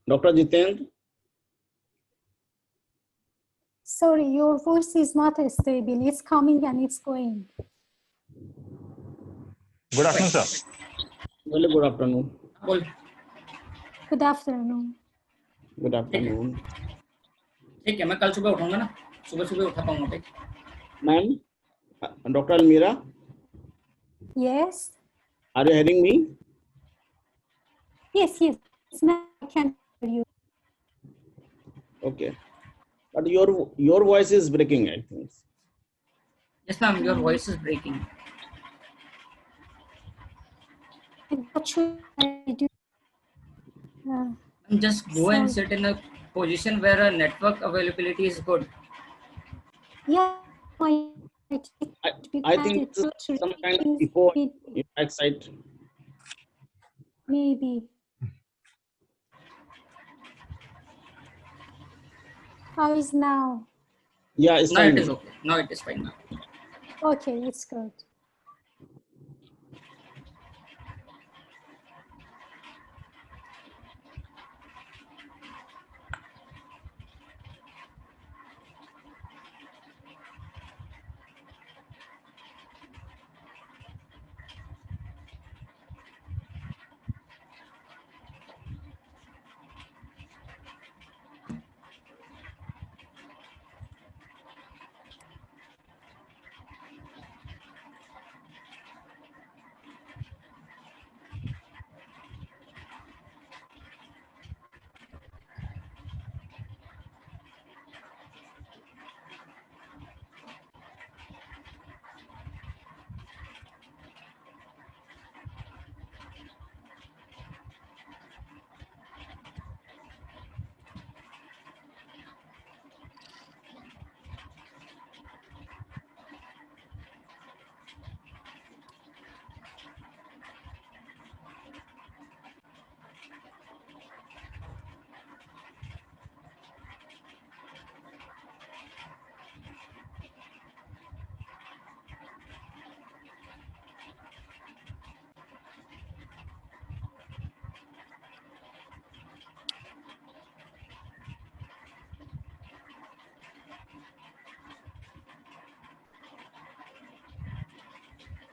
Dr. Jitendra? Sorry, your voice is not stable. It's coming and it's going. Good afternoon, sir. Very good afternoon. Good afternoon. Good afternoon. ठीक है, मैं कल सुबह उठाऊंगा ना, सुबह उठा पाऊंगा भाई. Ma'am, Dr. Elmira, Yes. are you hearing me? Yes. Now I can hear you. Okay. But your voice is breaking, I think. Yes, ma'am, your voice is breaking. What should I do? Just go and Sorry. sit in a position where a network availability is good. Yeah, I think some kind of echo in your backside. Maybe. How is now? Yeah, it's Now fine. it is okay. Now it is fine now. Okay, it's good.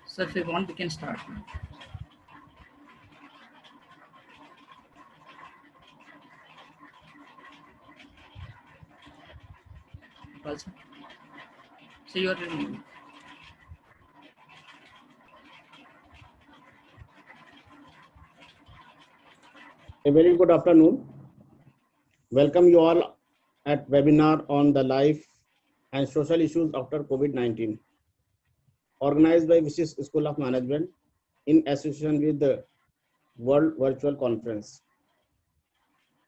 So if you want, we can start now. Also, so you are in. A very good afternoon. Welcome you all at webinar on the life and social issues after COVID-19, organized by Vishisht School of Management in association with the World Virtual Conference.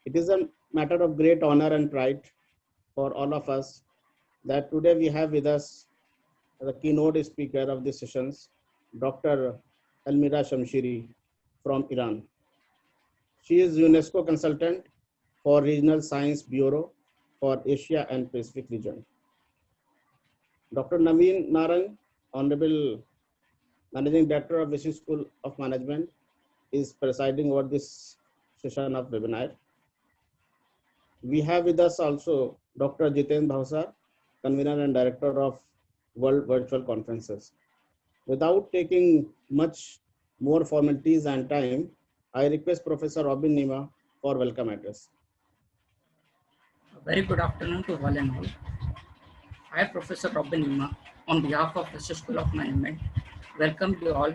It is a matter of great honor and pride for all of us that today we have with us the keynote speaker of the sessions, Dr. Elmira Shamshiry from Iran. She is UNESCO consultant for Regional Science Bureau for Asia and Pacific region. Dr. Naveen Narang, Honorable Managing Director of Vishisht School of Management, is presiding over this session of webinar. We have with us also Dr. Jitendra Bhavsar, Convener and Director of World Virtual Conferences. Without taking much more formalities and time, I request Professor Robin Nima for welcome address. A very good afternoon to one and all. I, Professor Robin Nima, on behalf of Vishisht School of Management, welcome you all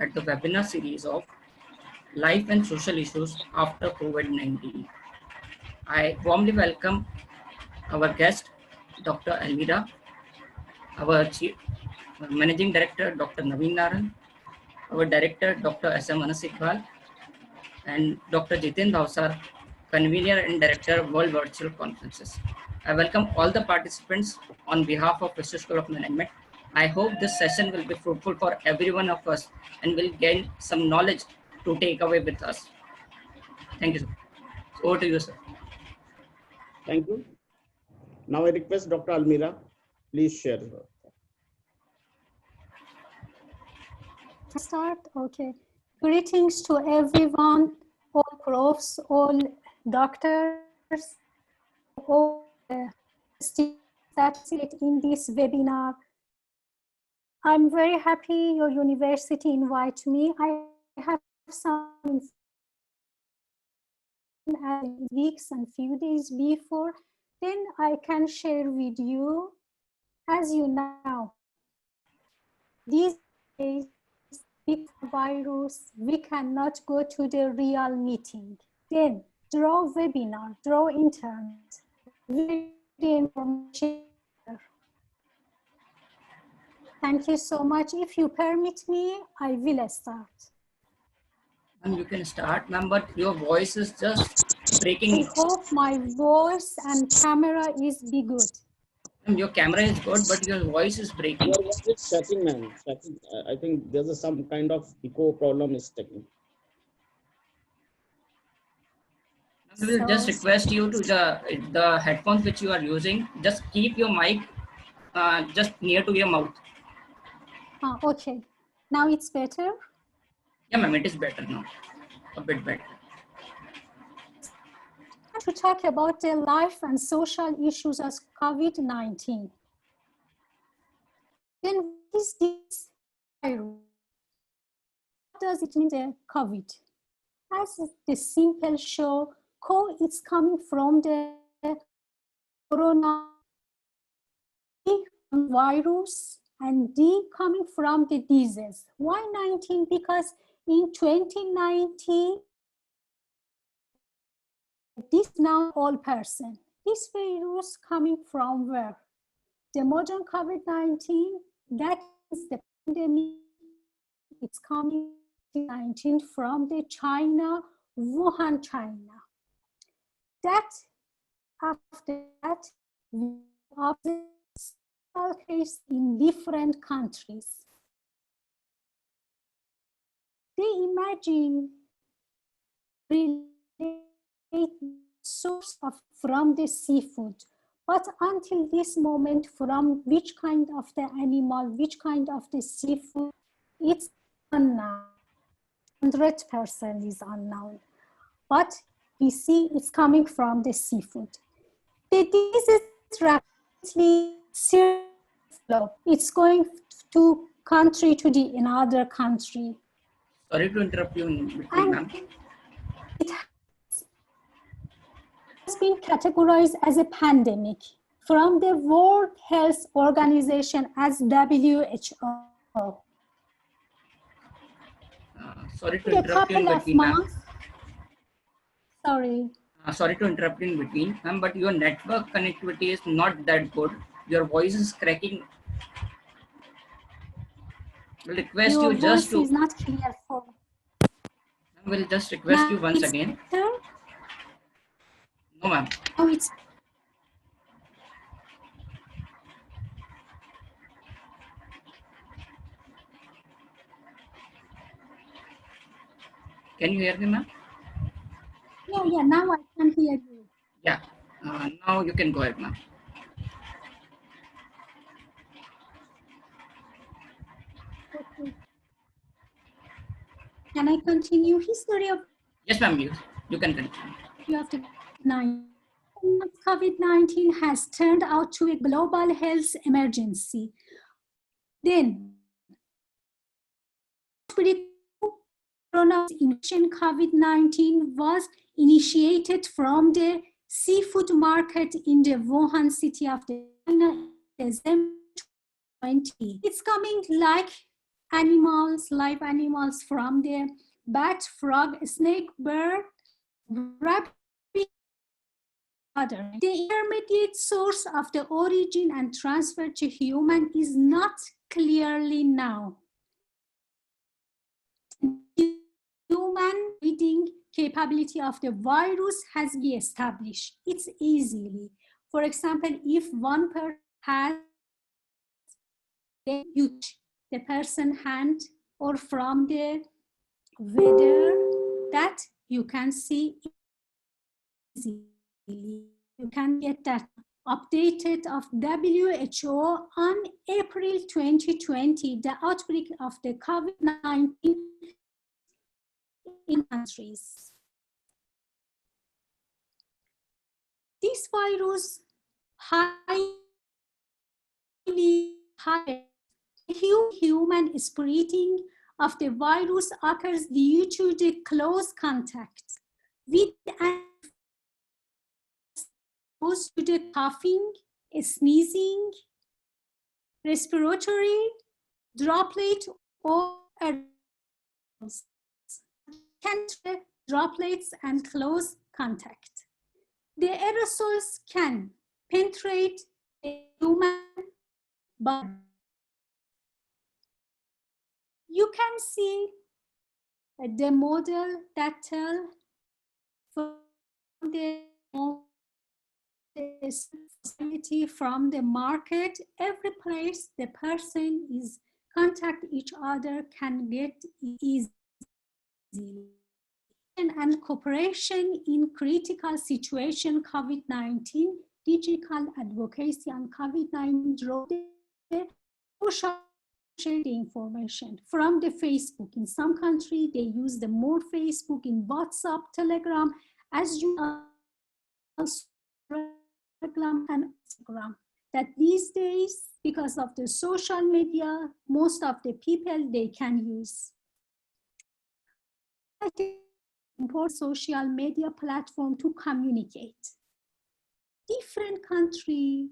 at the webinar series of Life and Social Issues after COVID-19. I warmly welcome our guest, Dr. Elmira, our Managing Director, Dr. Naveen Narang, our Director, Dr. S.M. Anas Iqbal, and Dr. Jitendra Bhavsar, Convener and Director of World Virtual Conferences. I welcome all the participants on behalf of Vishisht School of Management. I hope this session will be fruitful for every one of us and will gain some knowledge to take away with us. Thank you, sir. Over to you, sir. Thank you. Now I request Dr. Elmira, please share. Start? Okay. Greetings to everyone, all profs, all doctors, all the students that sit in this webinar. I'm very happy your university invited me. I have some weeks and few days before, then I can share with you. As you know, these days, because virus, we cannot go to the real meeting. Then through webinar, through internet, very information. Thank you so much. If you permit me, I will start. You can start, ma'am, but your voice is just breaking. I hope my voice and camera is be good. Your camera is good, but your voice is breaking. Your voice is shaking, ma'am. Shaking. I think there's some kind of echo problem is taking. We will just request you to the headphones which you are using, just keep your mic just near to your mouth. Okay. Now it's better? Yeah, ma'am, it is better now. A bit better. To talk about the life and social issues as COVID-19. Then what is this virus? What does it mean, the COVID? As the simple show, CO is coming from the corona virus and D coming from the disease. Why 19? Because in 2019, this now all person. This virus coming from where? The modern COVID-19, that is the pandemic. It's coming 19 from the China, Wuhan, China. That after that, we observe cases in different countries. They imagine source of from the seafood, but until this moment, from which kind of the animal, which kind of the seafood, it's unknown. 100% is unknown. But we see it's coming from the seafood. The disease is rapidly circulating. It's going to country to the another country. Sorry to interrupt you in between, ma'am. It has been categorized as a pandemic from the World Health Organization as WHO. Sorry to interrupt you in between, ma'am. Sorry. Sorry to interrupt in between, ma'am, but your network connectivity is not that good. Your voice is cracking. We'll request Your you just voice to. Is not clear for. We'll just request you once again. Better? No, ma'am. Oh, it's. Can you hear me, ma'am? Yeah, now I can hear you. Yeah, now you can go ahead, ma'am. Okay. Can I continue? History of. Yes, ma'am, you can continue. After COVID-19 has turned out to a global health emergency. Then, corona infection COVID-19 was initiated from the seafood market in the Wuhan city of China in December 2020. It's coming like animals, live animals from the bat, frog, snake, bird, rabbit. The intermediate source of the origin and transfer to human is not clearly known. Human breeding capability of the virus has been established. It's easily. For example, if one person has the person hand or from the weather, that you can see easily. You can get that updated of WHO on April 2020, the outbreak of the COVID-19 in countries. This virus highly human spreading of the virus occurs due to the close contact with and exposed to the coughing, sneezing, respiratory droplet or aerosols. Droplets and close contact. The aerosols can penetrate the human body. You can see the model that tell from the society, from the market, every place the person is contact each other can get easily. And cooperation in critical situation COVID-19, digital advocacy on COVID-19 drove the social share the information from the Facebook. In some countries, they use the more Facebook, in WhatsApp, Telegram, as you also Telegram and Instagram. That these days, because of the social media, most of the people, they can use. I think important social media platform to communicate. Different countries,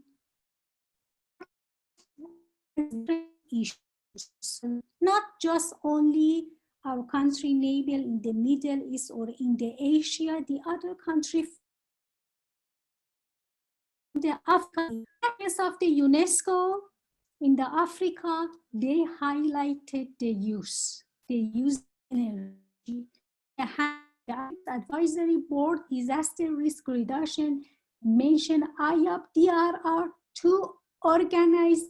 issues, not just only our country neighbor in the Middle East or in the Asia, the other country, the Africa of the UNESCO in the Africa, they highlighted the use. They use energy. The advisory board disaster risk reduction mentioned IAP DRR to organize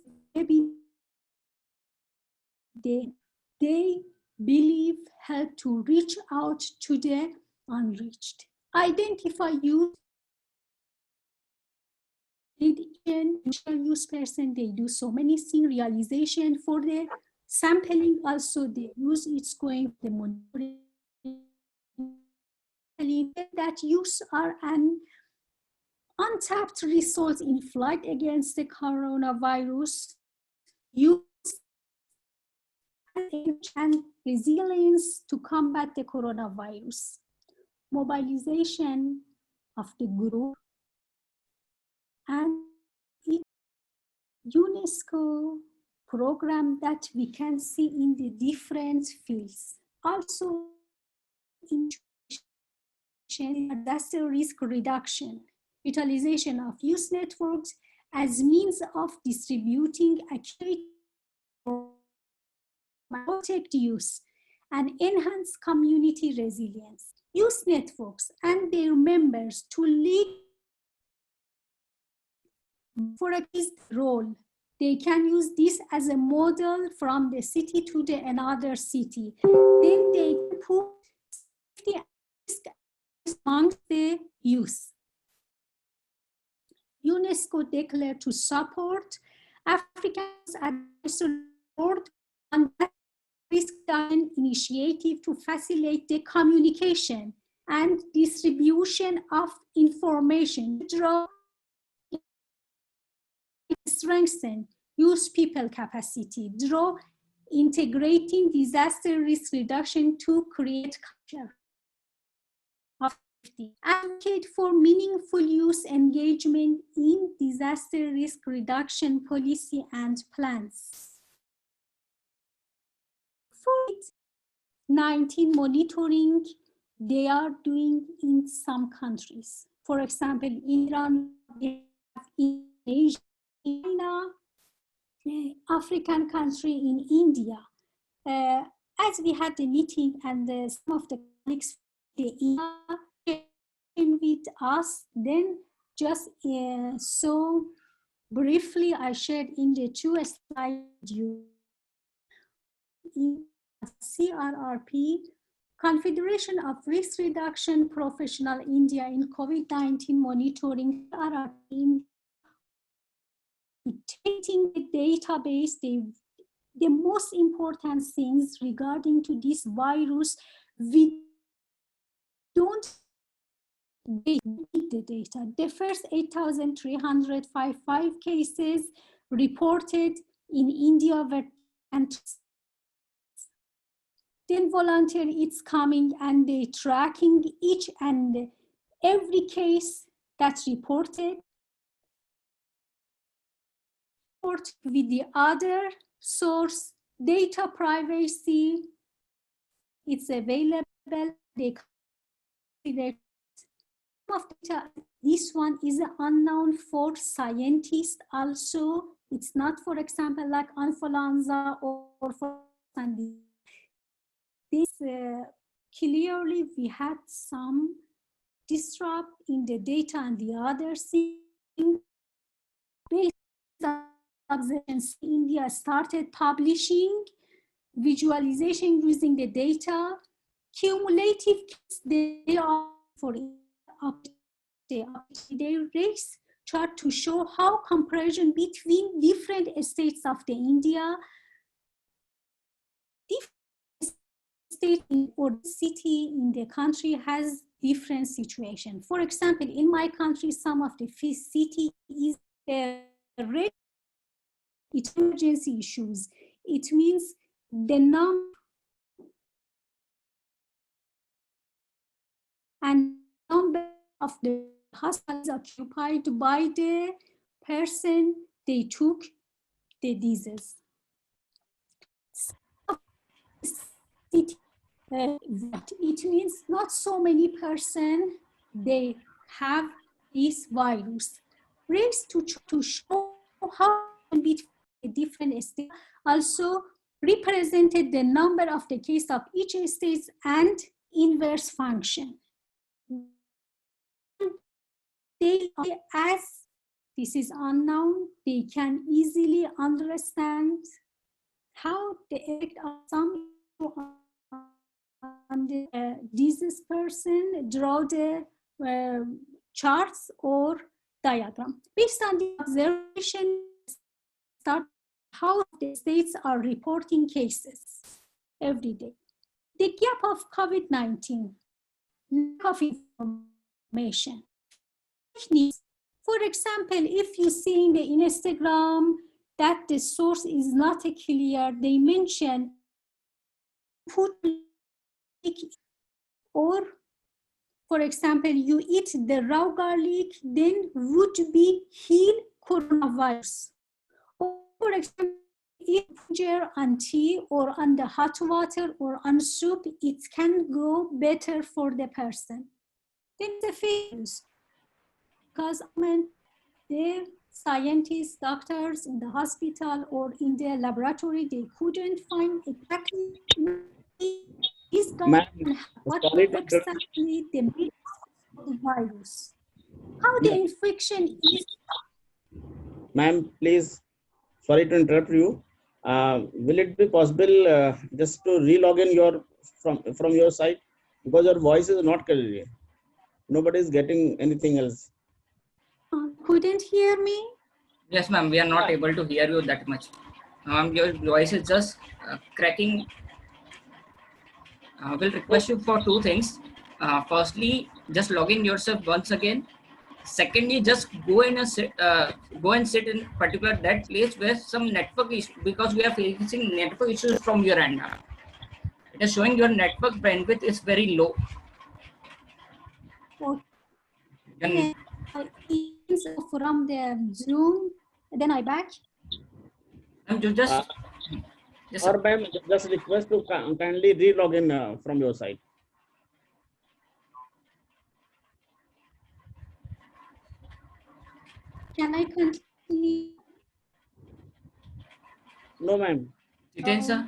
they believe help to reach out to the unreached. Identify use use person, they do so many things, realization for the sampling, also they use it's going the monitoring that use are an untapped resource in fight against the coronavirus, use and resilience to combat the coronavirus. Mobilization of the group and UNESCO program that we can see in the different fields. Also, disaster risk reduction, utilization of youth networks as means of distributing accurate protect youth and enhance community resilience. Youth networks and their members to lead for a role. They can use this as a model from the city to the another city. Then they put safety amongst the youth. UNESCO declared to support Africa's advisory board on risk initiative to facilitate the communication and distribution of information, draw, strengthen youth people capacity, draw integrating disaster risk reduction to create culture of safety, advocate for meaningful youth engagement in disaster risk reduction policy and plans. COVID-19 monitoring, they are doing in some countries. For example, in Iran, in Asia, China, African country, in India. As we had the meeting and some of the colleagues with us, then just so briefly I shared in the 2 slides in CRRP, Confederation of Risk Reduction Professional India in COVID-19 monitoring, CRRP, taking the database, the most important things regarding to this virus, we don't they need the data. The first 8,355 cases reported in India were, and then volunteer it's coming and they tracking each and every case that's reported with the other source. Data privacy, it's available. They consider of data. This one is unknown for scientists also. It's not, for example, like influenza or for this. Clearly, we had some disrupt in the data and the other thing. Based on observations, India started publishing visualization using the data. Cumulative, they are for their race chart to show how comparison between different states of the India, different state or city in the country has different situation. For example, in my country, some of the city is red. It's emergency issues. It means the number and number of the hospitals occupied by the person they took the disease. It means not so many person they have this virus. Race to show how between different states also represented the number of the case of each state and inverse function. They, as this is unknown, they can easily understand how the effect of some on the disease person, draw the charts or diagram. Based on the observation, start how the states are reporting cases every day. The gap of COVID-19, lack of information. For example, if you see in the Instagram that the source is not clear, they mention put or, for example, you eat the raw garlic, then would be heal coronavirus. Or, for example, if ginger on tea or on the hot water or on soup, it can go better for the person. Then the failures, because the scientists, doctors in the hospital or in the laboratory, they couldn't find exactly this what exactly the virus, how the infection is. Ma'am, please, sorry to interrupt you. Will it be possible just to re-log in your from your side, because your voice is not clear. Nobody is getting anything else. Couldn't hear me? Yes, ma'am. We are not able to hear you that much. Your voice is just cracking. We'll request you for two things. Firstly, just log in yourself once again. Secondly, just go and sit in particular that place where some network is, because we are facing network issues from your end. It is showing your network bandwidth is very low. Okay. From the Zoom, then I back. And you just or ma'am, just request to kindly re-log in from your side. Can I continue? No, ma'am. sir.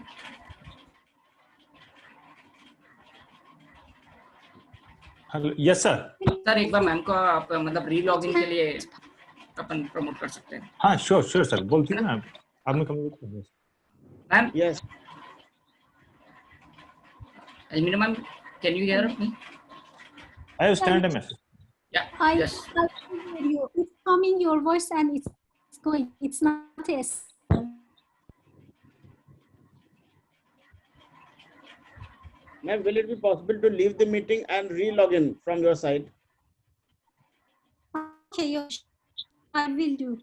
Yes sir sir एक बार ma'am को आप मतलब रीलॉगिन के लिए अपन promote कर सकते हैं. हाँ श्योर सर बोलती है ना आपने कम्युनिकेट कर दिया ma'am. Yes Elmira ma'am, can you hear me? I have sent a message. Yeah. Yes. I hear you. It's coming your voice and it's going. It's not a. Ma'am, will it be possible to leave the meeting and re-log in from your side? Okay, I will do.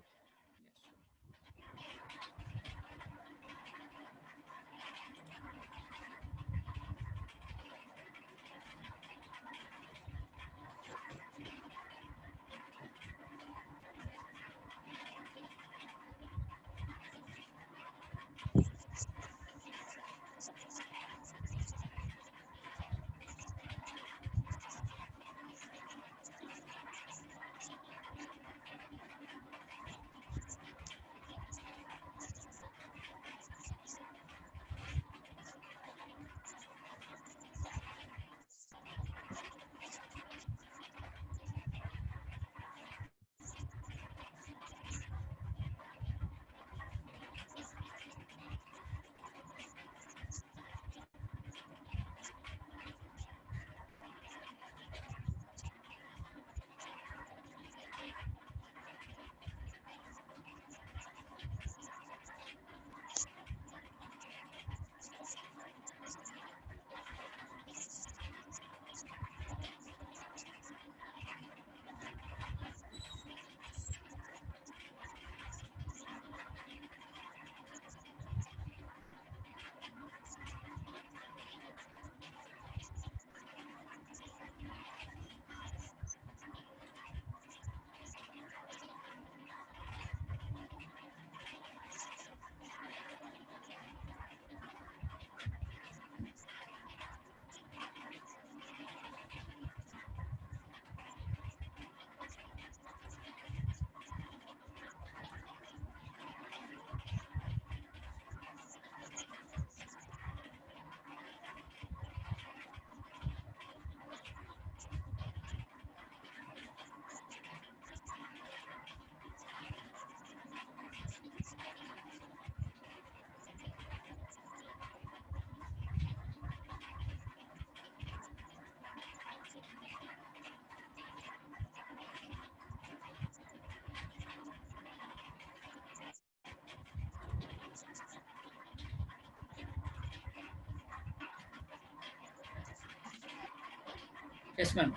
Yes, ma'am.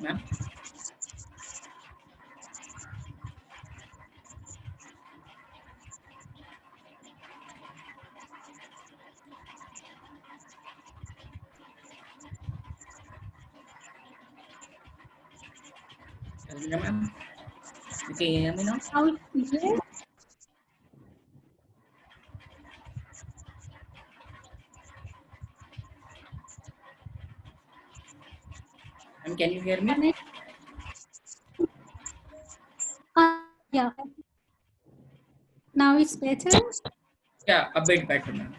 Ma'am. Elmira, ma'am. You can hear me now? Now it's clear? Ma'am, can you hear me? Yeah. Now it's better? Yeah, a bit better, ma'am.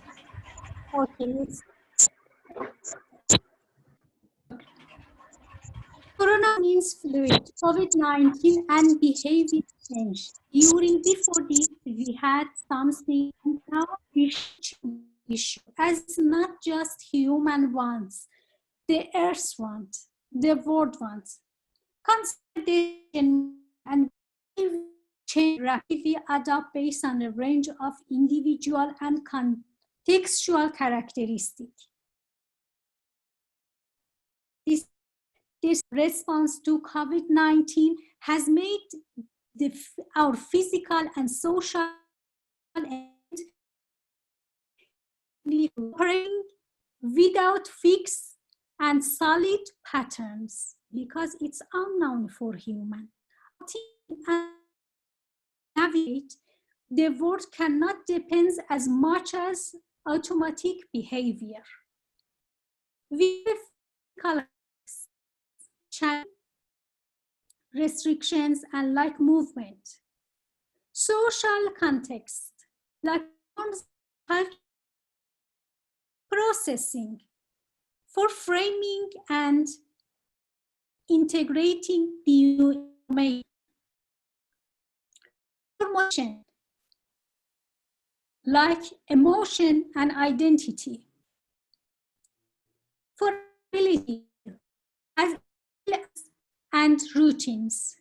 Okay. Corona means fluid, COVID-19 and behavior change. Before this, we had something, now we issue as not just human wants, the earth wants, the world wants. Consolidation and change rapidly adapt based on a range of individual and contextual characteristics. This response to COVID-19 has made our physical and social operating without fixed and solid patterns because it's unknown for human. And navigate, the world cannot depend as much as automatic behavior. We have restrictions and like movement. Social context, like processing for framing and integrating the information. Emotion, like emotion and identity. For ability, as and routines.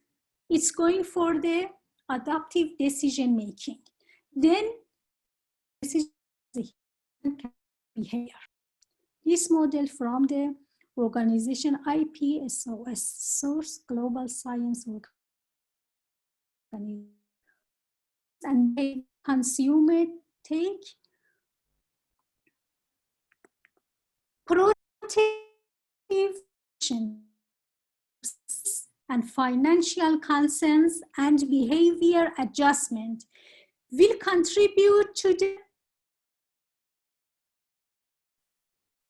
It's going for the adaptive decision making. Then behavior. This model from the organization IPSOS, Source Global Science Organization, and the consumer take protective action and financial concerns and behavior adjustment will contribute to the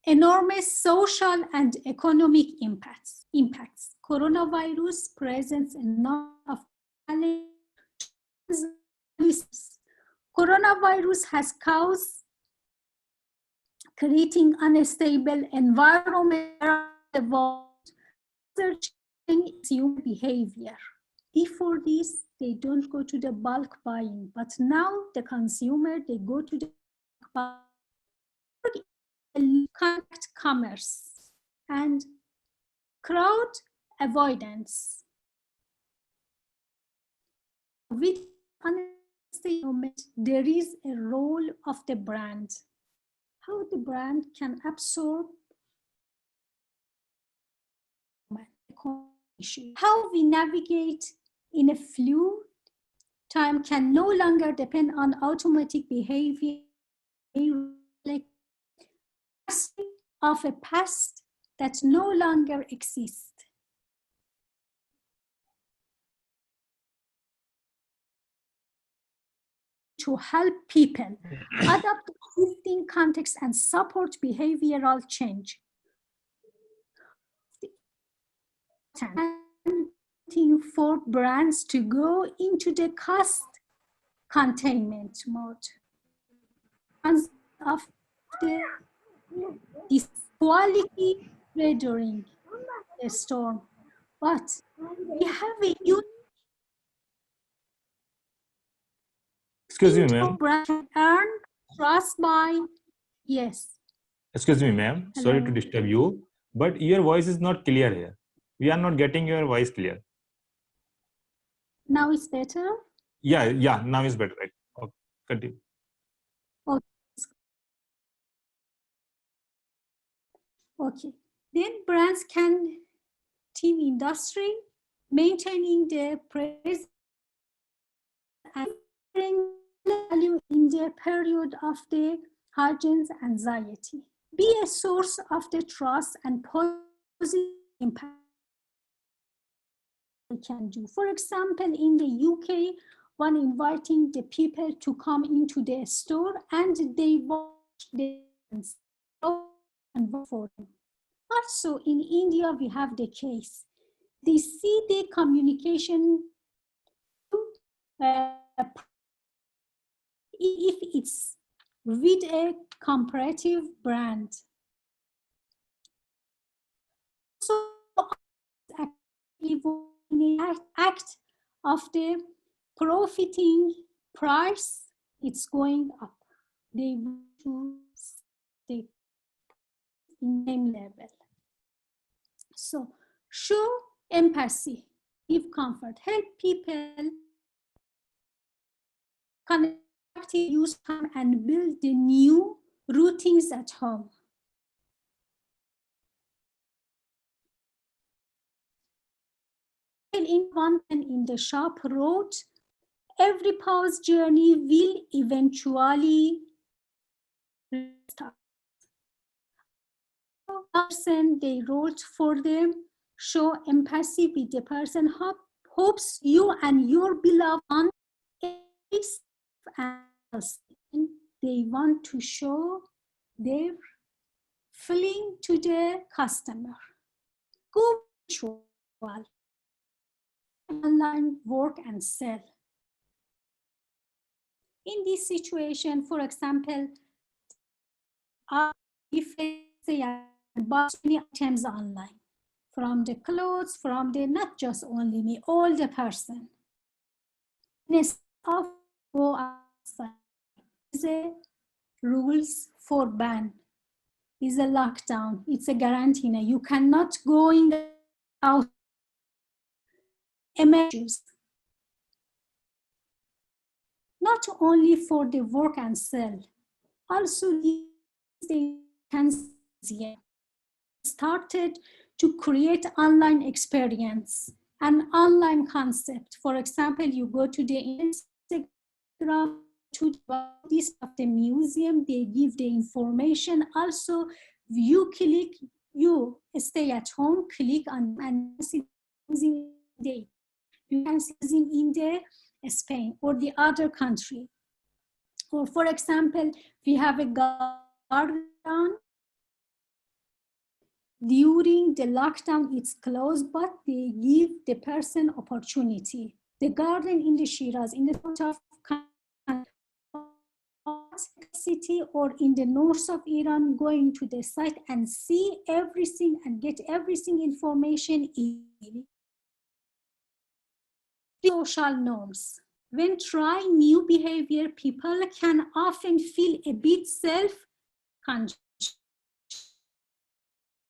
enormous social and economic impacts. Coronavirus presents a number of challenges. Coronavirus has caused creating unstable environment around the world, searching human behavior. Before this, they don't go to the bulk buying, but now the consumer, they go to the bulk buying, contact commerce, and crowd avoidance. With there is a role of the brand. How the brand can absorb how we navigate in a fluid time can no longer depend on automatic behavior of a past that no longer exists. To help people adapt to shifting context and support behavioral change. For brands to go into the cost containment mode. And of this quality during the storm. But we have a unique Excuse me, ma'am. brand earn trust by, yes. Excuse me, ma'am. Sorry to disturb you, but your voice is not clear here. We are not getting your voice clear. Now it's better? Yeah, now it's better, right? Okay, continue. Okay, then brands can team industry, maintaining their presence and bring value in the period of the heightened anxiety. Be a source of the trust and positive impact they can do. For example, in the UK, one inviting the people to come into the store and they watch the and vote for them. Also, in India, we have the case. They see the communication if it's with a comparative brand. So, act of the profiting price, it's going up. They want to stay in same level. So, show empathy, give comfort, help people connect, use time, and build the new routines at home. In the shop wrote, every pause journey will eventually start. Person they wrote for them, show empathy with the person, hopes you and your beloved one and they want to show their feeling to the customer. Go virtual, online work and sell. In this situation, for example, if I say I buy many items online, from the clothes, from the, not just only me, all the person. Instead of go outside, is a rules for ban, is a lockdown, it's a guarantee. You cannot go in the out emergencies. Not only for the work and sell, also they can started to create online experience an online concept. For example, you go to the Instagram, to this of the museum, they give the information. Also, you stay at home, click on and see using the, you can see in the Spain or the other country. Or for example, we have a garden. During the lockdown, it's closed, but they give the person opportunity. The garden in the Shiraz, in the south of city or in the north of Iran, going to the site and see everything and get everything information easily. Social norms. When trying new behavior, people can often feel a bit self-conscious.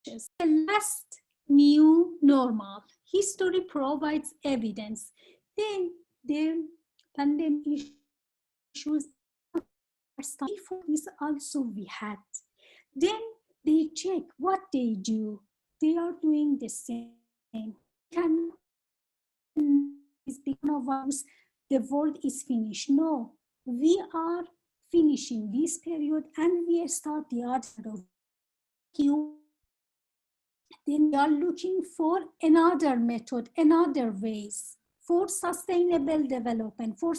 The last new normal. History provides evidence. Then the pandemic issues, before this also we had. Then they check what they do. They are doing the same. Can is the coronavirus, the world is finished. No, we are finishing this period and we start the other of you. Then we are looking for another method, another ways for sustainable development, for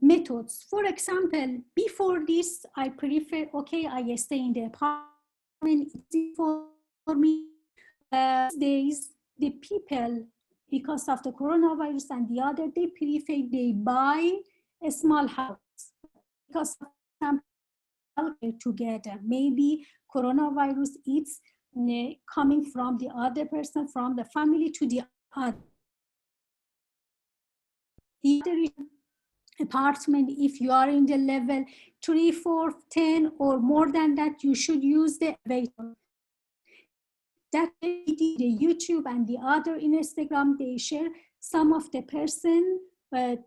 methods. For example, before this, I prefer, okay, I stay in the apartment. For me, these days, the people, because of the coronavirus and the other, they prefer, they buy a small house because of some together. Maybe coronavirus is coming from the other person, from the family to the other. The other apartment, if you are in the level 3, 4, 10 or more than that, you should use the elevator. That the YouTube and the other Instagram, they share some of the person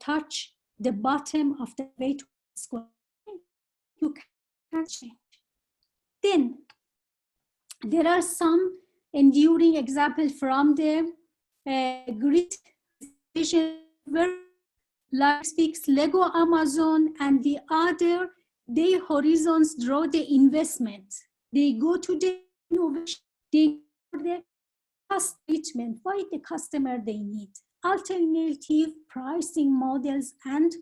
touch the bottom of the elevator. You can change. Then there are some enduring examples from the Great Vision, where like speaks Lego, Amazon, and the other, their horizons draw the investment. They go to the innovation, they go to the cost treatment, why the customer they need, alternative pricing models, and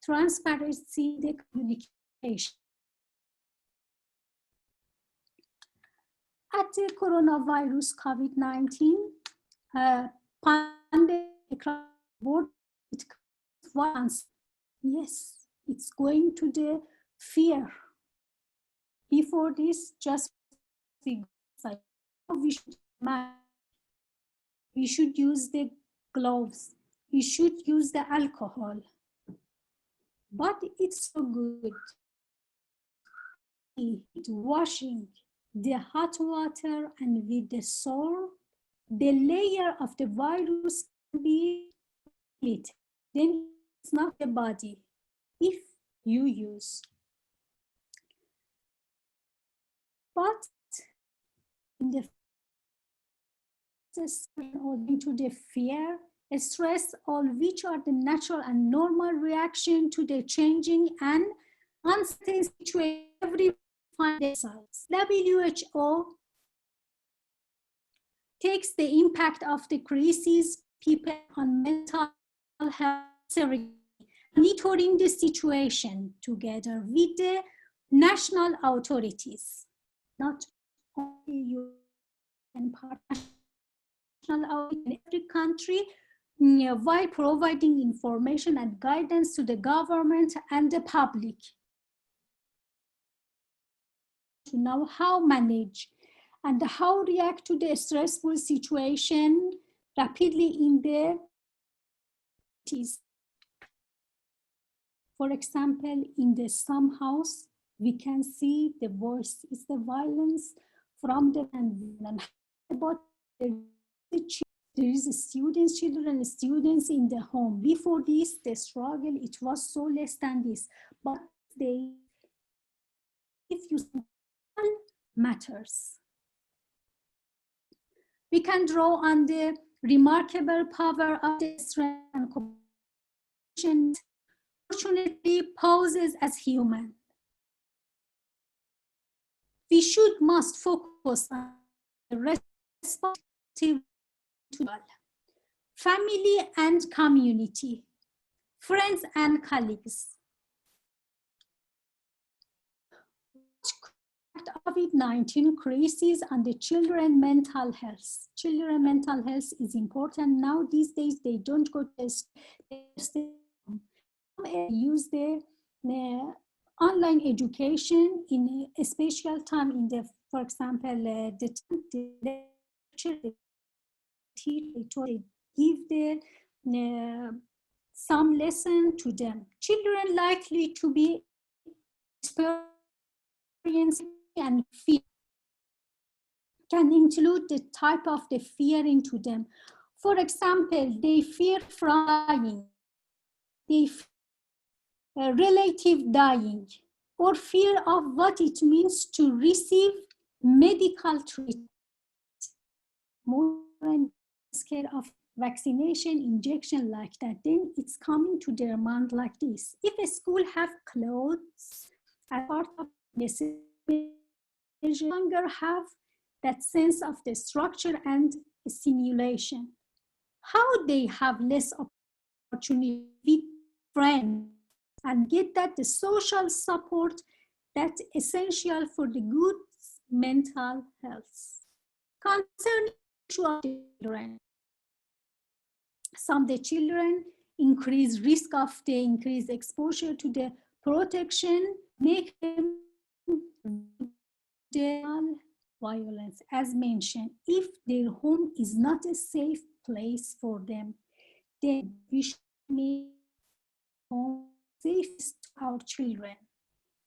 transparency in the communication. At the coronavirus COVID-19 pandemic across the board, it once, yes, it's going to the fear. Before this, just we should use the gloves, we should use the alcohol, but it's so good. It's washing the hot water and with the soap, the layer of the virus can be it. Then it's not the body. If you use, but in the or into the fear, stress, all which are the natural and normal reaction to the changing and uncertain situation. Every find themselves. WHO takes the impact of the crisis people on mental health, monitoring the situation together with the national authorities, not only you and national in every country, while providing information and guidance to the government and the public to know how manage and how react to the stressful situation rapidly in the cities. For example, in the some house, we can see the voice is the violence from the and about there is students, children, students in the home. Before this, the struggle, it was so less than this, but they, if you matters. We can draw on the remarkable power of the strength and cooperation fortunately poses as human. We must focus on the responsibility to all, family and community, friends and colleagues. COVID-19 crisis and the children mental health. Children mental health is important. Now these days they don't go to school. They use the online education in a special time in the, for example, the lecture, they give the some lesson to them. Children likely to be experiencing and fear can include the type of the fear into them. For example, they fear from dying, they fear relative dying, or fear of what it means to receive medical treatment. More scared of vaccination, injection like that, then it's coming to their mind like this. If a school have clothes as part of the longer have that sense of the structure and simulation. How they have less opportunity with friends and get that the social support that's essential for the good mental health. Concerning children, some of the children increase risk of the increased exposure to the protection, make them violence. As mentioned, if their home is not a safe place for them, then we should make home safe to our children.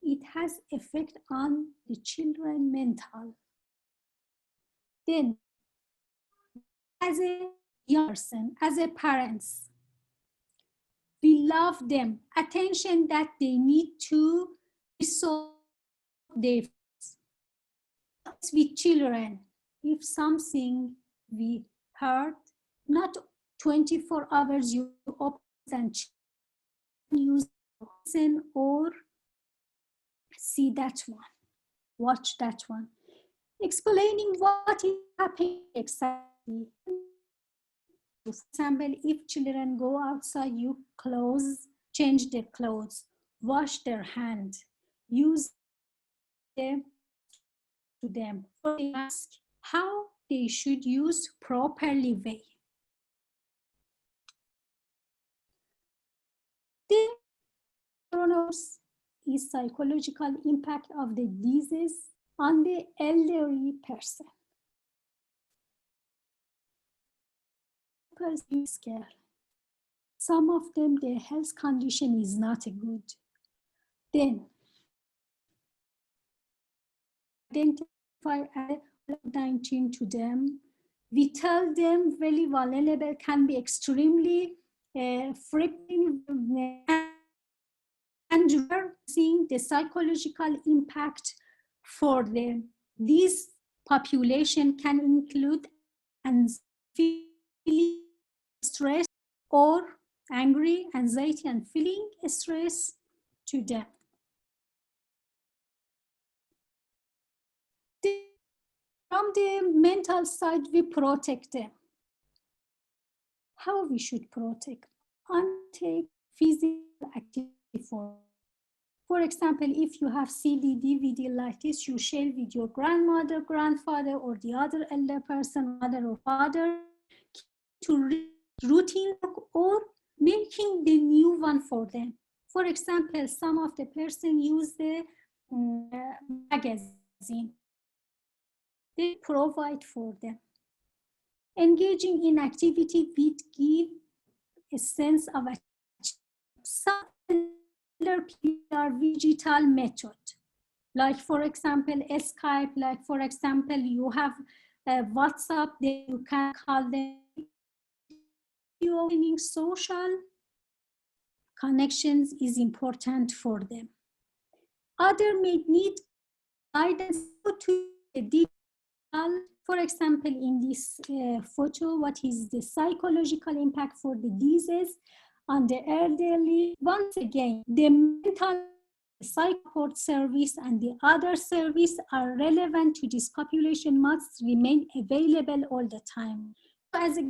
It has effect on the children mental. Then, as a young person, as a parents, we love them. Attention that they need to resolve their with children. If something we heard, not 24 hours you open and use listen or see that one, watch that one. Explaining what is happening exactly. For example, if children go outside, you change their clothes, wash their hand, use them to them. They ask how they should use properly way. The coronavirus is psychological impact of the disease on the elderly person. Some of them, their health condition is not good. Then identify COVID-19 to them. We tell them very vulnerable, can be extremely frequent, and we're seeing the psychological impact for them. This population can include feeling stress or angry, anxiety, and feeling stress to them. From the mental side, we protect them. How we should protect? Take physical activity for example, if you have CD, DVD like this, you share with your grandmother, grandfather, or the other elder person, mother or father, to read routine or making the new one for them. For example, some of the person use the magazine. They provide for them. Engaging in activity would give a sense of achievement. Some people are digital method, like for example Skype, like for example you have WhatsApp, then you can call them. Opening social connections is important for them. Other may need guidance to the For example, in this photo, what is the psychological impact for the disease on the elderly? Once again, the mental support service and the other service are relevant to this population must remain available all the time. As a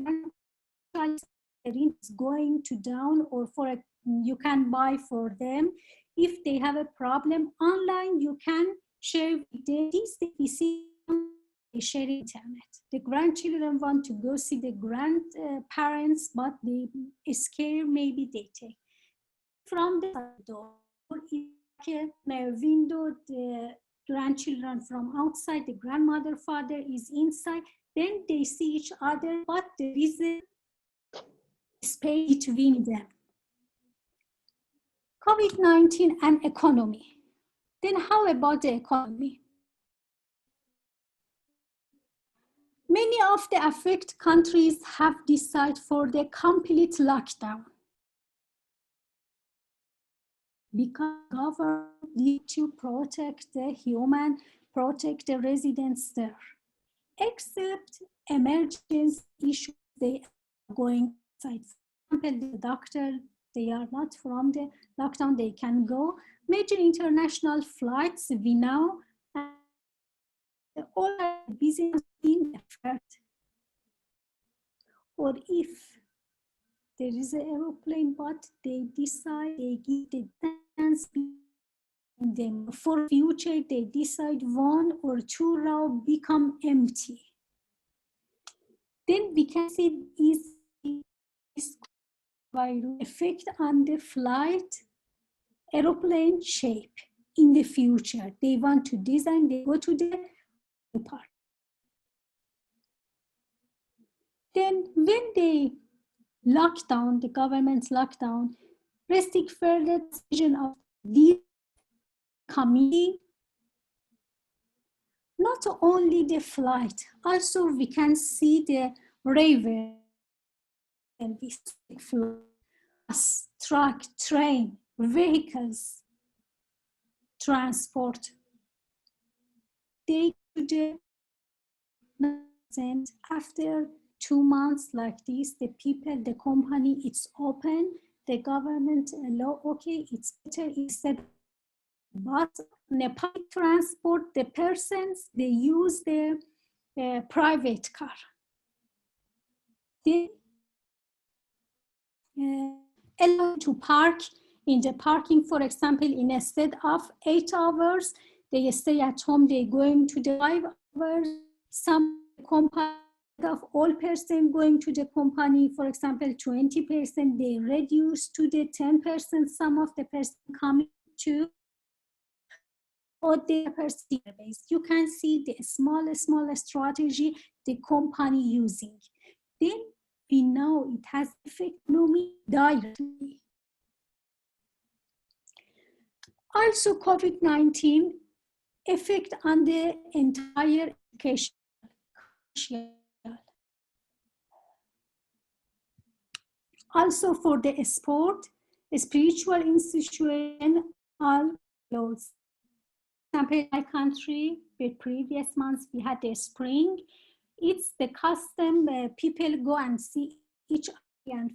is going to down or you can buy for them. If they have a problem online, you can share with them. They share internet. The grandchildren want to go see the grandparents, but they scare, maybe they take from the door. Or if a window, the grandchildren from outside, the grandmother, father is inside, then they see each other, but there is a space between them. COVID-19 and economy. Then how about the economy? Many of the affected countries have decided for the complete lockdown because government need to protect the human, protect the residents there. Except emergency issues, they are going outside. For example, the doctor, they are not from the lockdown, they can go. Major international flights, we know, all are business in effect. Or if there is an aeroplane, but they decide, they give the distance between them. For future, they decide 1 or 2 rows become empty. Then we can see is effect on the flight aeroplane shape in the future. They want to design, they go to the part. Then when they lock down, the government's lockdown, restrict further decision of the committee, not only the flight, also we can see the railway service, bus, truck, train, vehicles, transport. They could after 2 months like this, the people, the company, it's open, the government allow, okay, it's better instead. But in the public transport, the persons, they use their private car. They allow to park in the parking, for example, instead of 8 hours, they stay at home, they're going to the 5 hours. Some company of all person going to the company, for example, 20%, they reduce to the 10%, some of the person coming to or their person base. You can see the small strategy the company using. Then we know it has effect economy directly. Also, COVID-19 effect on the entire education. Also for the sport, spiritual institution are closed. For example, in my country, the previous months we had the spring. It's the custom people go and see each other,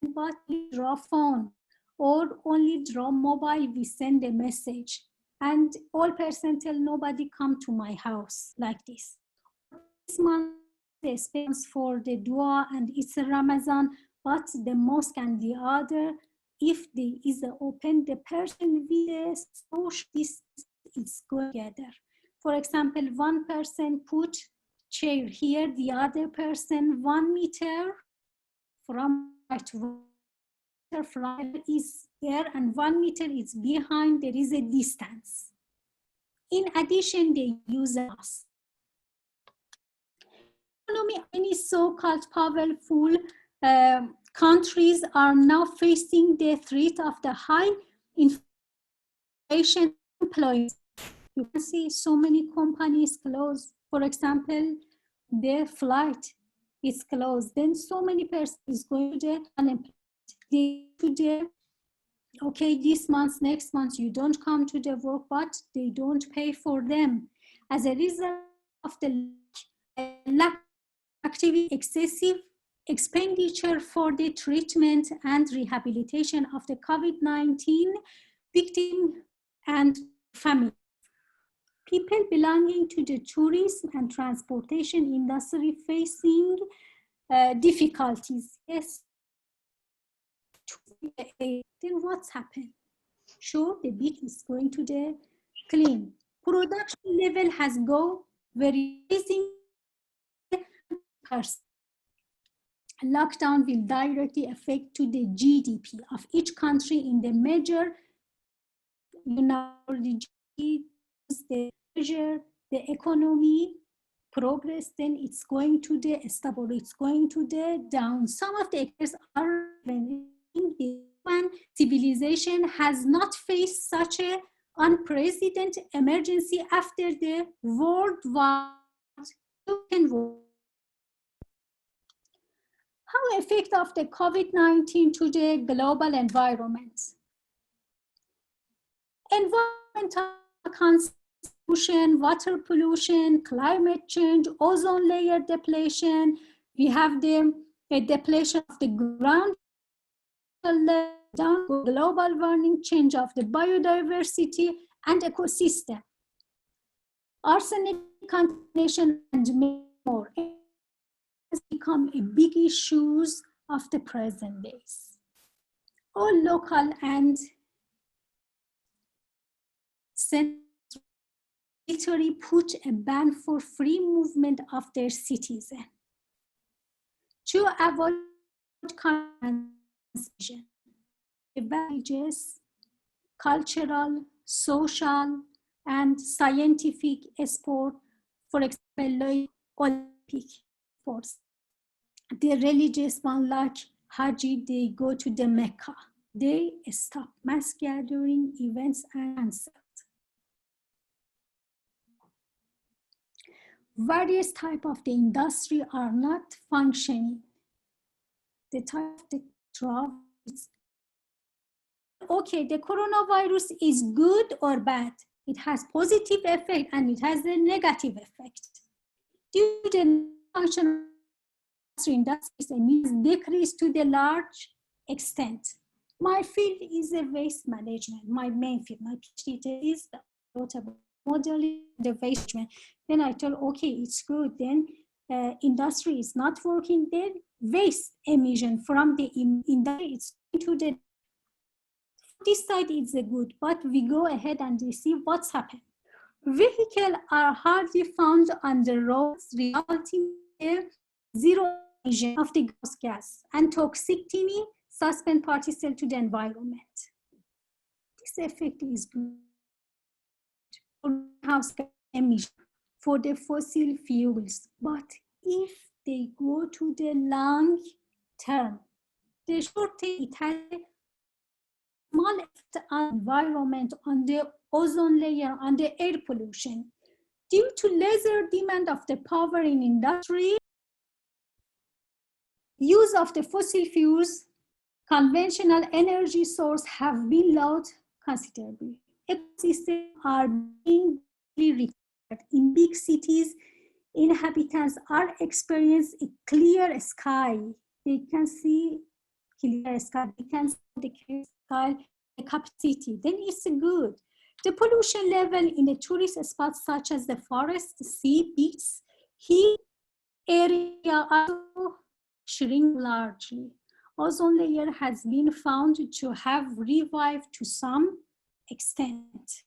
but we draw phone or only draw mobile, we send a message. And all person tell nobody come to my house like this. This month, the space for the dua and it's a Ramadan, but the mosque and the other, if there is an open, the person with the social distance is going together. For example, one person put chair here, the other person 1 meter from right to right is there, and 1 meter is behind, there is a distance. In addition, they use us. Many so-called powerful countries are now facing the threat of the high inflation employment. You can see so many companies closed. For example, their flight is closed. Then so many persons going to the unemployment. They to the, okay, this month, next month, you don't come to the work, but they don't pay for them. As a result of the lack activity, excessive expenditure for the treatment and rehabilitation of the COVID-19 victim and family. People belonging to the tourism and transportation industry facing difficulties. Yes. Then what's happened? Sure, the beach is going to the clean. Production level has go very rising. Lockdown will directly affect to the GDP of each country in the major, the measure, the economy progress, then it's going to the stable, it's going to the down. Some of the experts are when civilization has not faced such a unprecedented emergency after the worldwide war. How effect of the COVID-19 to the global environment? Environmental pollution, water pollution, climate change, ozone layer depletion. We have the depletion of the ground, global warming, change of the biodiversity and ecosystem. Arsenic contamination and more has become a big issues of the present days. All local and military put a ban for free movement of their citizens to avoid transmission. Religious, cultural, social, and scientific sport, for example, Olympic sports. The religious one like Haji, they go to the Mecca. They stop mass gathering, events, and concerts. Various types of the industry are not functioning. The type of the travel is okay. The coronavirus is good or bad. It has positive effect and it has a negative effect. Due to the function industries emissions decrease to the large extent. My field is a waste management. My main field, my PhD is modeling the waste management. Then I told, okay, it's good. Then industry is not working. Then waste emission from the industry, it's to the this side is a good, but we go ahead and we see what's happened. Vehicles are hardly found on the roads, resulting in zero emission of the greenhouse gas and toxicity suspend particle to the environment. This effect is good for greenhouse gas emission for the fossil fuels, but if they go to the long term, the short term it has a small effect on the environment, on the ozone layer, on the air pollution. Due to lesser demand of the power in industry, use of the fossil fuels, conventional energy sources have been lowered considerably. Ecosystems are being repaired. In big cities, inhabitants are experiencing a clear sky. They can see clear sky. They can see the clear sky, the capacity. Then it's good. The pollution level in the tourist spots such as the forest, sea, beaches, hill area also shrink largely. Ozone layer has been found to have revived to some extent.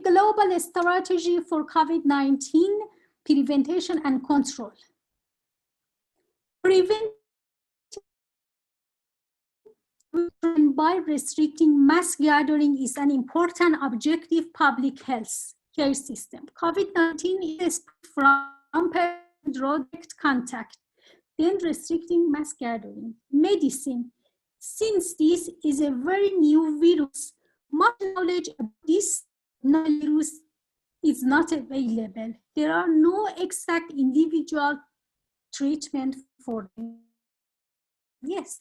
Global strategy for COVID-19 prevention and control. Prevent by restricting mass gathering is an important objective public health care system. COVID-19 is from direct contact, then restricting mass gathering. Medicine, since this is a very new virus, much knowledge about this virus is not available. There are no exact individual treatment for them. Yes,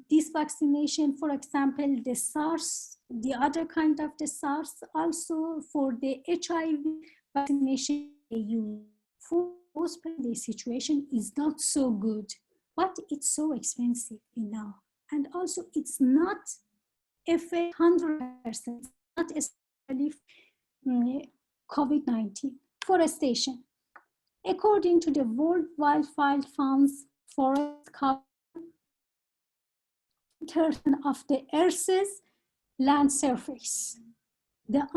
this vaccination, for example, the SARS, the other kind of the SARS, also for the HIV vaccination they use. For most people, the situation is not so good, but it's so expensive now. And also it's not affect 100%, not especially COVID-19. Forestation. According to the World Wildlife Fund's forest cover of the Earth's land surface. The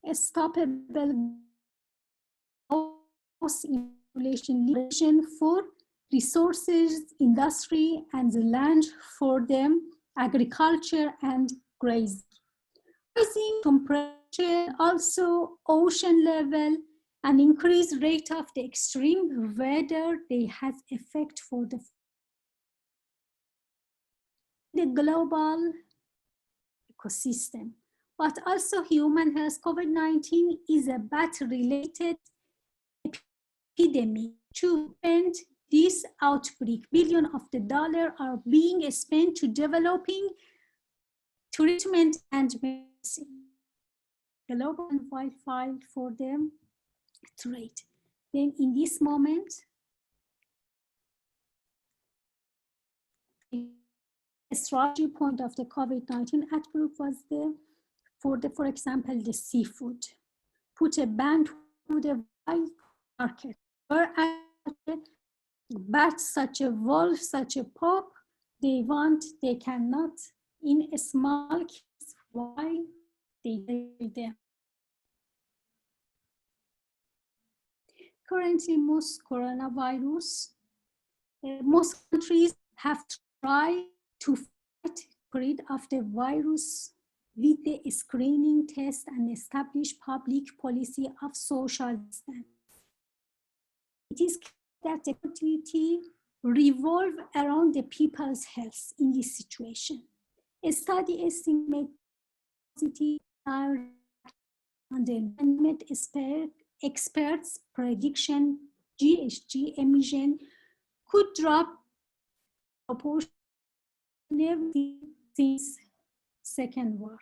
unstoppable population for resources, industry, and the land for them, agriculture and grazing. Rising temperature, also ocean level, an increased rate of the extreme weather, they has effect for the global ecosystem. But also human health, COVID-19 is a bat-related epidemic. To prevent this outbreak, billions of dollars are being spent to developing treatment and medicine. Global wildfire for them trade. Then in this moment, the strategy point of the COVID-19 outbreak was for example, the seafood. Put a ban to the wild market. Where bats such a wolf, such a pup, they cannot in a small case, why they kill them. Currently, most countries have tried to fight rid of the virus with the screening test and establish public policy of social distance. It is clear that the activity revolve around the people's health in this situation. A study estimates positive on the environment experts' prediction GHG emission could drop proportionally since Second War.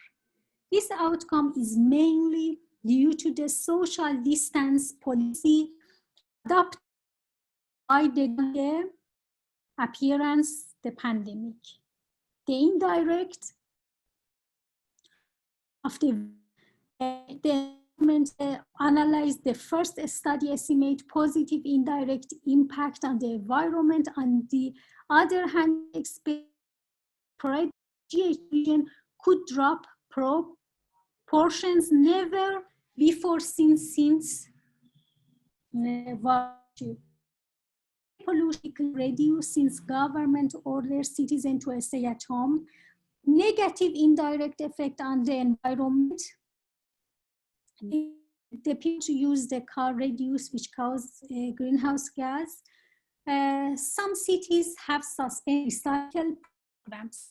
This outcome is mainly due to the social distance policy adopted by the appearance the pandemic. The indirect of the analyzed the first study estimate positive indirect impact on the environment. On the other hand, expect GHG could drop proportions never before seen since pollution reduced since government orders citizens to stay at home. Negative indirect effect on the environment. The people to use the car reduce, which causes greenhouse gas. Some cities have suspended recycle programs.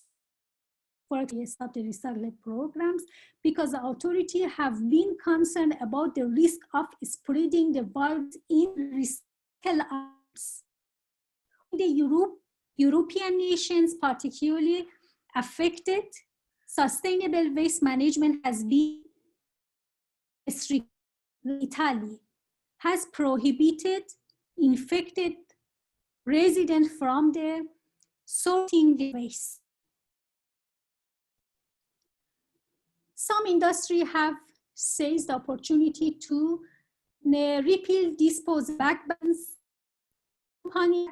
For example, stop the recycle programs because the authority have been concerned about the risk of spreading the virus in recycle items. The European nations particularly affected, sustainable waste management has been restricted. Italy has prohibited infected residents from the sorting the waste. Some industry have seized the opportunity to repeal disposable bag bans. Companies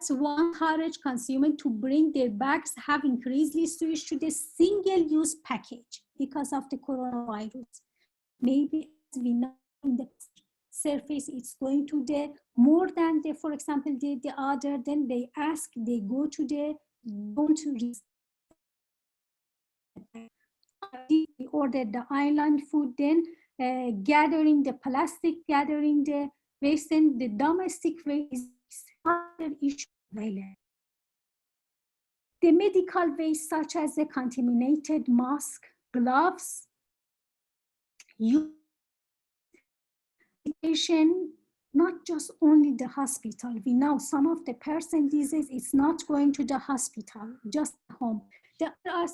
want encourage consumers to bring their bags have increasingly switched to the single-use package because of the coronavirus. Maybe as we know in the surface, it's going to the more than the, for example, the other. Then they go to the don't we ordered the island food, then gathering the plastic, gathering the waste, and the domestic waste is another issue. The medical waste, such as the contaminated mask, gloves, not just only the hospital. We know some of the person disease, it's not going to the hospital, just home. There are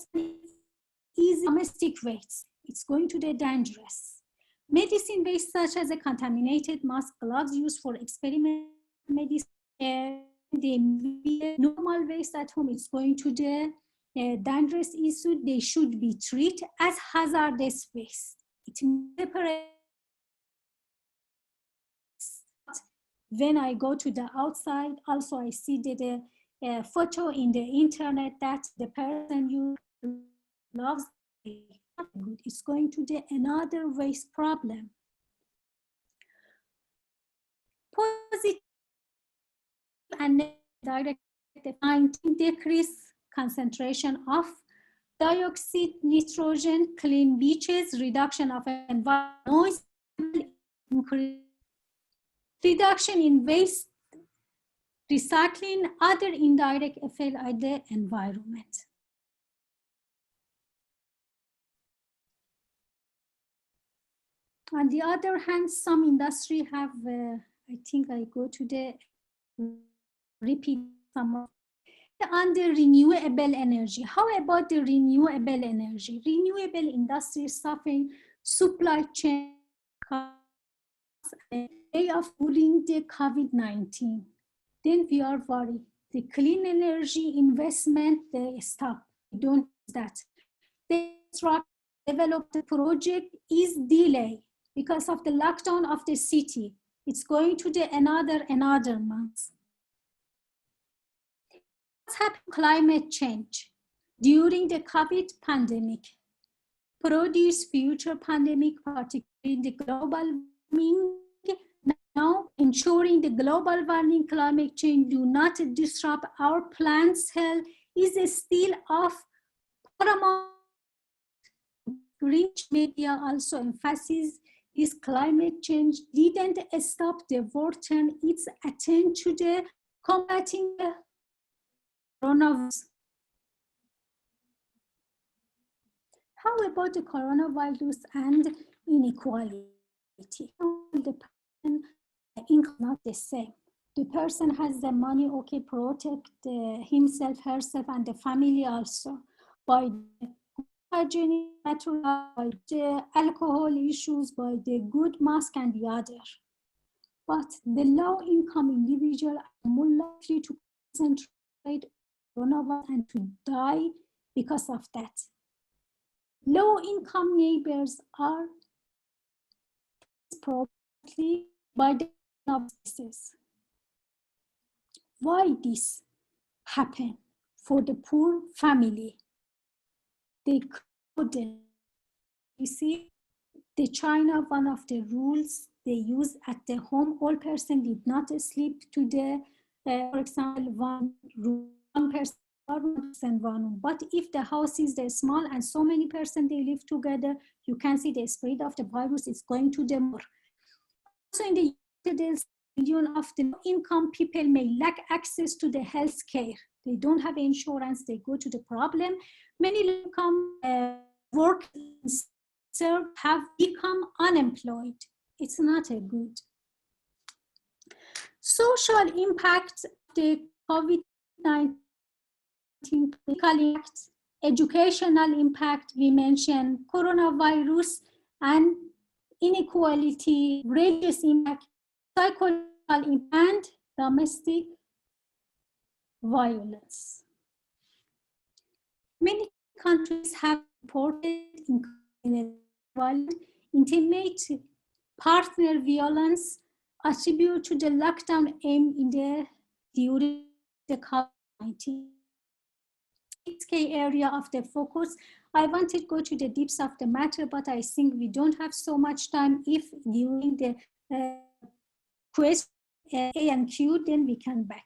easy domestic waste. It's going to the dangerous. Medicine waste such as a contaminated mask, gloves used for experimental medicine, the normal waste at home, it's going to the dangerous issue. They should be treated as hazardous waste. It separates. When I go to the outside, also I see the photo in the internet that the person you loves good. It's going to the another waste problem. Positive and direct 19 decrease concentration of dioxide, nitrogen, clean beaches, reduction of environmental noise, increase, reduction in waste, recycling, other indirect effects on the environment. On the other hand, some industry have, I think I go to the repeat some of under renewable energy. How about the renewable energy? Renewable industry suffering supply chain way of cooling the COVID-19. Then we are worried. The clean energy investment, they stop. We don't do that. The developed project is delayed because of the lockdown of the city. It's going to the another month. What's happened? Climate change during the COVID pandemic produce future pandemic, particularly the global warming. Now, ensuring the global warming, climate change do not disrupt our plant's health is still of paramount. Rich media also emphasizes this climate change didn't stop the world turn its attention to the combating the coronavirus. How about the coronavirus and inequality? The person income not the same. The person has the money, okay, protect himself, herself, and the family also by the hygienic material, by the alcohol issues, by the good mask and the other. But the low-income individual are more likely to concentrate on coronavirus and to die because of that. Low-income neighbors are probably by the disease. Why this happen for the poor family? They couldn't. You see, the China, one of the rules they use at the home, all person did not sleep to the, for example, one person, one room. But if the house is small and so many persons they live together, you can see the spread of the virus is going to the more. So in the United million of the income people may lack access to the health care. They don't have insurance, they go to the problem. Many income workers have become unemployed. It's not a good. Social impact of the COVID-19, impact, educational impact, we mentioned coronavirus and inequality, religious impact, psychological impact, and domestic violence. Many countries have reported violence, intimate partner violence attributed to the lockdown aimed in during the COVID-19. Key area of the focus. I wanted to go to the depths of the matter, but I think we don't have so much time. If during the question A and Q, then we can back.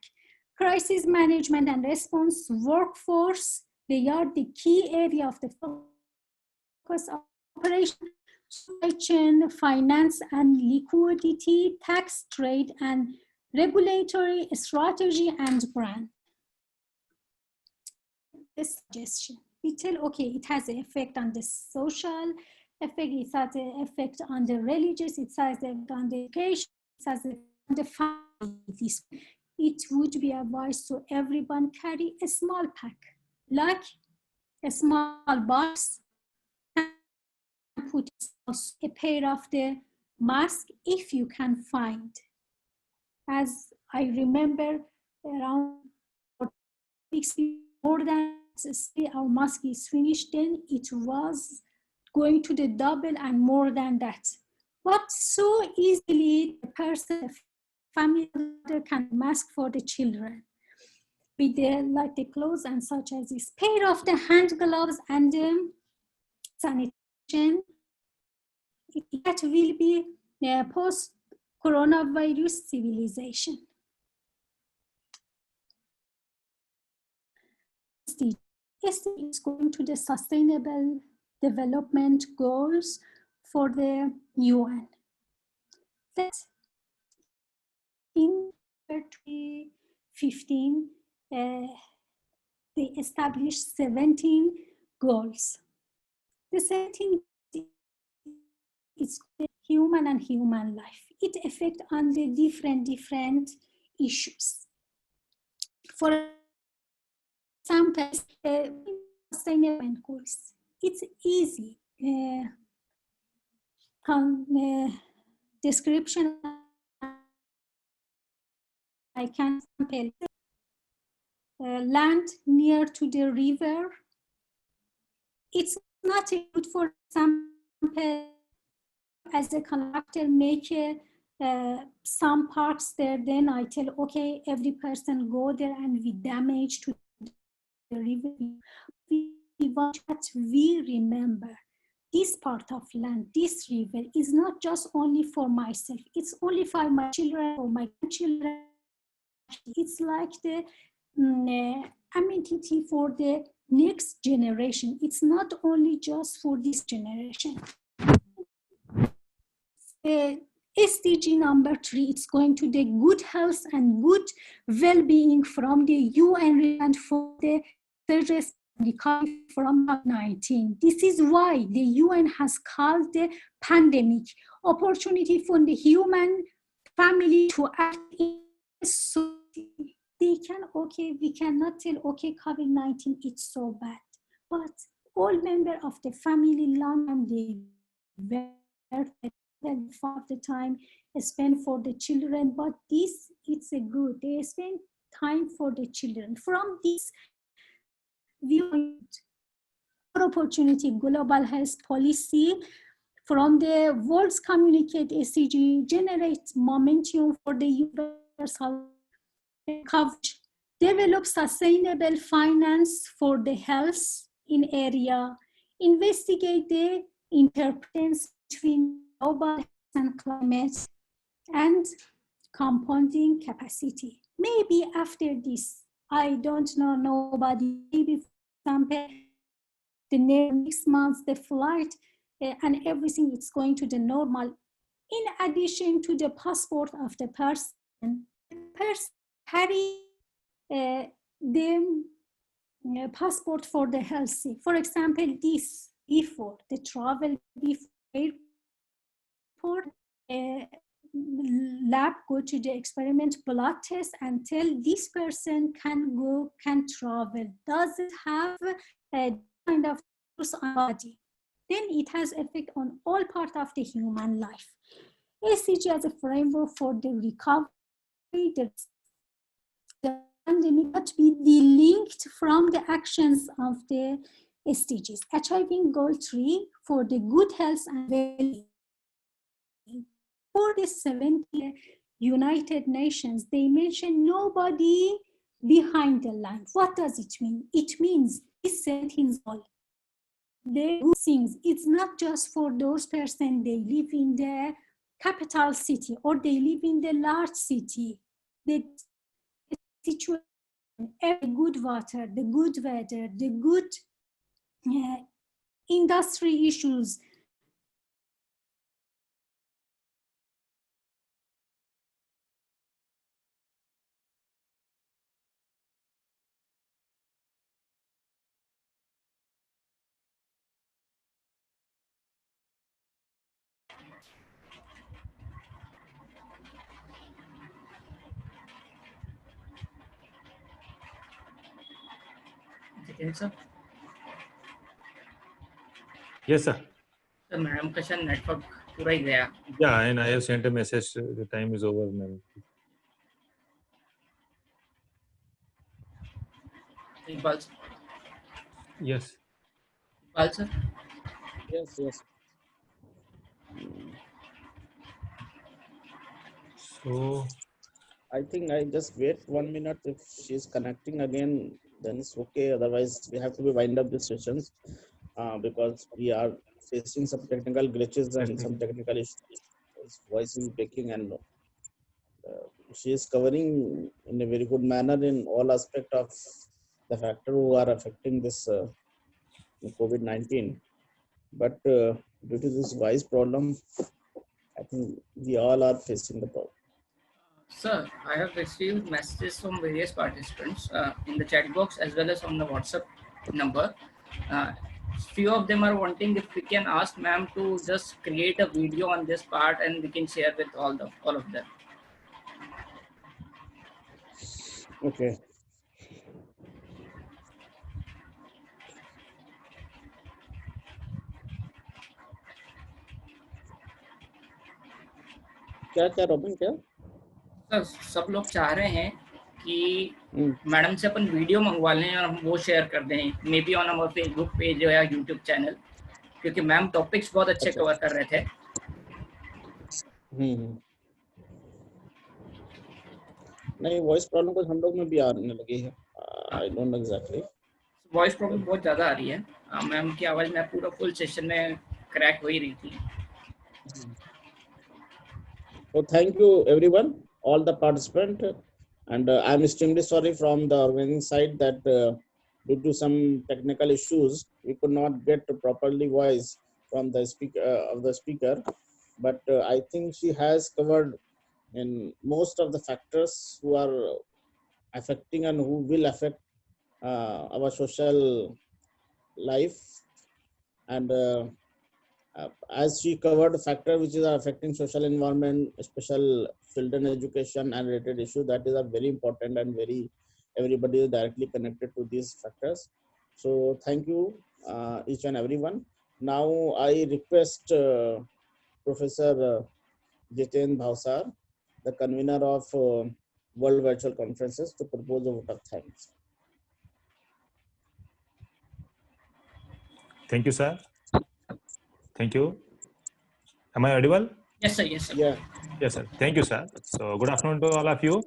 Crisis management and response workforce, they are the key area of the focus of operation, supply chain, finance and liquidity, tax, trade and regulatory strategy and brand. This suggestion, we tell, okay, it has an effect on the social effect, it has an effect on the religious, it has an effect on the education, it has an effect the family. It would be advised to everyone carry a small pack, like a small box, and put a pair of the mask if you can find. As I remember, around 4 weeks more than our mask is finished, then it was going to the double and more than that. But so easily the person, the family can mask for the children with like the clothes and such as this pair of the hand gloves and sanitation. That will be post coronavirus civilization. SDG is going to the Sustainable Development Goals for the UN. That in 2015, they established 17 goals. The 17 is human and human life. It affects on the different issues. For example, sustainable goals. It's easy. Description I can sample. Land near to the river. It's not good, for example, as a contractor make some parks there, then I tell, okay, every person go there and we damage to the river. We want that we remember this part of land, this river is not just only for myself, it's only for my children or my grandchildren. It's like the amenity for the next generation. It's not only just for this generation. SDG number 3, it's going to the good health and good well-being from the UN and for the recovery from COVID-19. This is why the UN has called the pandemic opportunity for the human family to act in society. They can, okay, we cannot tell, okay, COVID-19, it's so bad. But all members of the family long and they were of the time spent for the children, but this, it's a good, they spend time for the children. From this viewpoint, opportunity global health policy from the world's communicate SDG generates momentum for the universal coverage, develop sustainable finance for the health in area, investigate the interdependence between global and climate, and compounding capacity. Maybe after this, I don't know, nobody, maybe for example, the next month, the flight and everything is going to the normal. In addition to the passport of the person carry the passport for the healthy. For example, this before the travel, before airport, lab go to the experiment blood test and tell this person can go, can travel. Does it have a kind of body? Then it has effect on all part of the human life. SDG as a framework for the recovery, the pandemic must be delinked from the actions of the SDGs. Achieving goal 3 for the good health and well-being. For the 70 United Nations, they mention nobody behind the line. What does it mean? It means this sentence all. The good things, it's not just for those persons they live in the capital city or they live in the large city. The situation, the good water, the good weather, the good industry issues. Jitendra sir. Yes, sir. Sir, madam का शायद network पूरा ही गया. Yeah, and I have sent a message. The time is over, ma'am. Iqbal sir. Yes. Iqbal sir. Yes, yes. So, I think I just wait 1 minute. If she's connecting again, then it's okay. Otherwise, we have to be wind up the sessions because we are facing some technical glitches and some technical issues. His voice is breaking, and she is covering in a very good manner in all aspect of the factor who are affecting this COVID-19. But due to this voice problem, I think we all are facing the problem. Sir, I have received messages from various participants in the chat box as well as on the WhatsApp number. Few of them are wanting if we can ask ma'am to just create a video on this part and we can share with all of them. Okay. क्या क्या robin क्या sir सब लोग चाह रहे हैं कि madam से अपन वीडियो मंगवा लें और हम वो शेयर कर दें may be on our Facebook page या यूट्यूब चैनल क्योंकि मैम टॉपिक्स बहुत अच्छे कवर कर रहे थे. नहीं वॉइस प्रॉब्लम कुछ हम लोग में भी आने लगी है. I don't know exactly. Voice problem बहुत ज़्यादा आ रही है. मैम की आवाज़ में पूरा फुल सेशन में क्रैक हो ही रही थी. So thank you everyone, all the participants, and I'm extremely sorry from the organizing side that due to some technical issues we could not get properly voice from the speaker, but I think she has covered in most of the factors who are affecting and who will affect our social life, and as she covered factor which is affecting social environment, special children education and related issues, that is a very important and very everybody is directly connected to these factors. So thank you each and everyone. Now I request Professor Jitendra Bhavsar, the convener of World Virtual Conferences, to propose a vote of thanks. thank you, sir. Thank you. Am I audible? Yes sir, yes sir. Yeah. Yes, sir. Thank you, sir. So, good afternoon to all of you.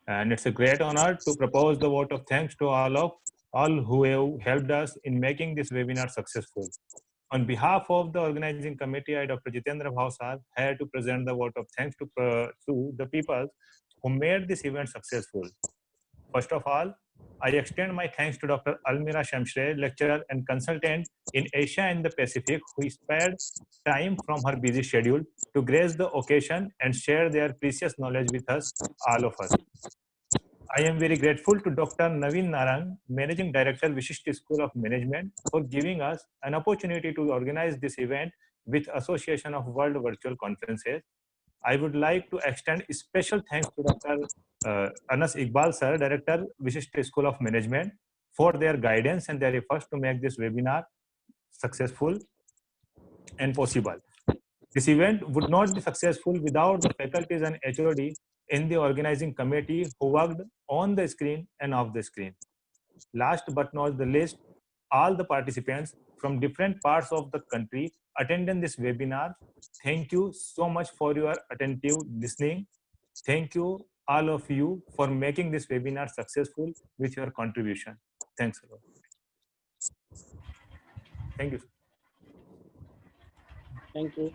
And it's a great honor to propose the vote of thanks to all who have helped us in making this webinar successful. On behalf of the organizing committee, I, Dr. Jitendra Bhavsar, had to present the vote of thanks to the people who made this event successful. First of all, I extend my thanks to Dr. Elmira Shamshiry, lecturer and consultant in Asia and the Pacific, who spared time from her busy schedule to grace the occasion and share their precious knowledge with us, all of us. I am very grateful to Dr. Naveen Narang, Managing Director, Vishisht School of Management, for giving us an opportunity to organize this event with Association of World Virtual Conferences. I would like to extend special thanks to Dr. Anas Iqbal Sir, Director, Vishisht School of Management, for their guidance and their efforts to make this webinar successful and possible. This event would not be successful without the faculties and HOD in the organizing committee who worked on the screen and off the screen. Last but not the least, all the participants from different parts of the country attending this webinar. Thank you so much for your attentive listening. Thank you, all of you, for making this webinar successful with your contribution. Thanks a lot. Thank you. Thank you.